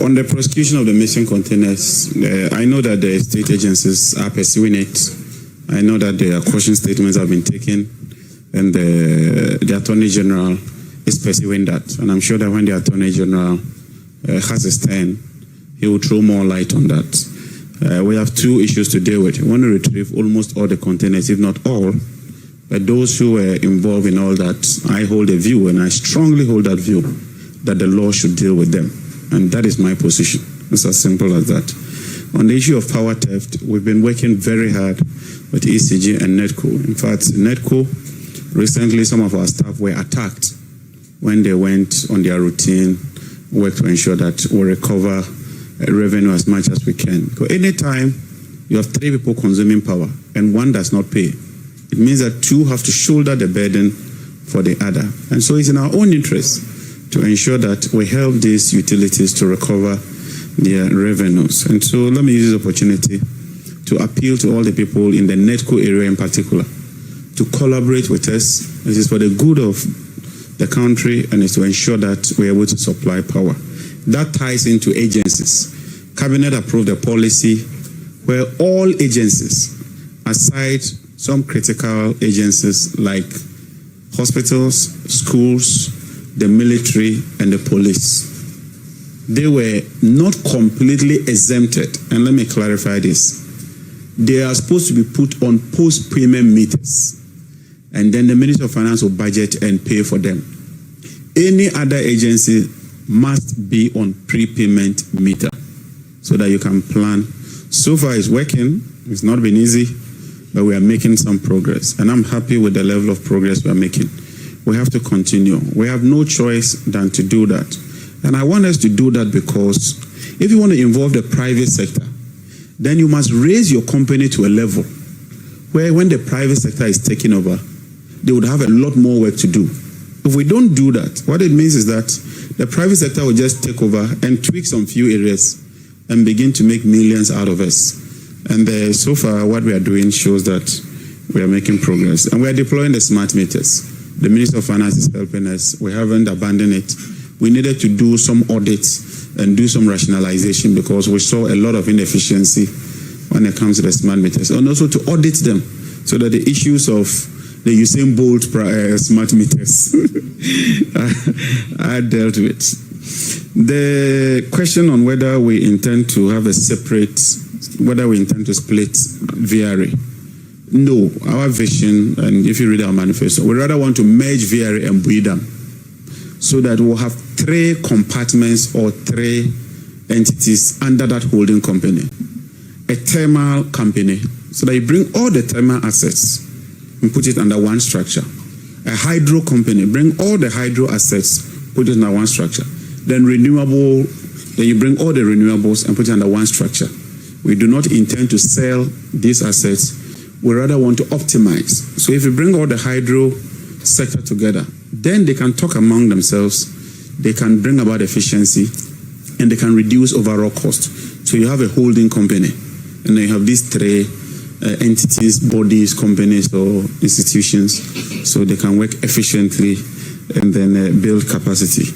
On the prosecution of the missing containers, I know that the state agencies are pursuing it. I know that their caution statements have been taken, and the Attorney General is pursuing that. And I'm sure that when the Attorney General has his turn, he will throw more light on that. We have two issues to deal with. We want to retrieve almost all the containers, if not all. But those who were involved in all that, I hold a view, and I strongly hold that view, that the law should deal with them. And that is my position. It's as simple as that. On the issue of power theft, we've been working very hard with ECG and NETCO. In fact, NETCO, recently some of our staff were attacked when they went on their routine work to ensure that we recover revenue as much as we can. Because anytime you have three people consuming power and one does not pay, it means that two have to shoulder the burden for the other. And so it's in our own interest to ensure that we help these utilities to recover their revenues. And so let me use this opportunity to appeal to all the people in the NETCO area in particular to collaborate with us. This is for the good of the country, and it's to ensure that we're able to supply power. That ties into agencies. Cabinet approved a policy where all agencies, aside some critical agencies like hospitals, schools, the military, and the police, they were not completely exempted. And let me clarify this. They are supposed to be put on post-payment meters. And then the Minister of Finance will budget and pay for them. Any other agency must be on prepayment meter so that you can plan. So far it's working. It's not been easy, but we are making some progress. And I'm happy with the level of progress we are making. We have to continue. We have no choice than to do that. And I want us to do that because if you want to involve the private sector, then you must raise your company to a level where when the private sector is taking over, they would have a lot more work to do. If we don't do that, what it means is that the private sector will just take over and tweak some few areas and begin to make millions out of us. And so far, what we are doing shows that we are making progress. And we are deploying the smart meters. The Minister of Finance is helping us. We haven't abandoned it. We needed to do some audits and do some rationalization because we saw a lot of inefficiency when it comes to the smart meters. And also to audit them so that the issues of the Usain Bolt smart meters are dealt with. The question on whether we intend to have a separate, whether we intend to split VRA. No, our vision, and if you read our manifesto, we rather want to merge VRA and Buidam so that we'll have three compartments or three entities under that holding company. A thermal company, so that you bring all the thermal assets and put it under one structure. A hydro company, bring all the hydro assets, put it under one structure. Then renewable, then you bring all the renewables and put it under one structure. We do not intend to sell these assets. We rather want to optimize. So if you bring all the hydro sector together, then they can talk among themselves, they can bring about efficiency, and they can reduce overall cost. So you have a holding company, and then you have these three entities, bodies, companies, or institutions, so they can work efficiently and then build capacity.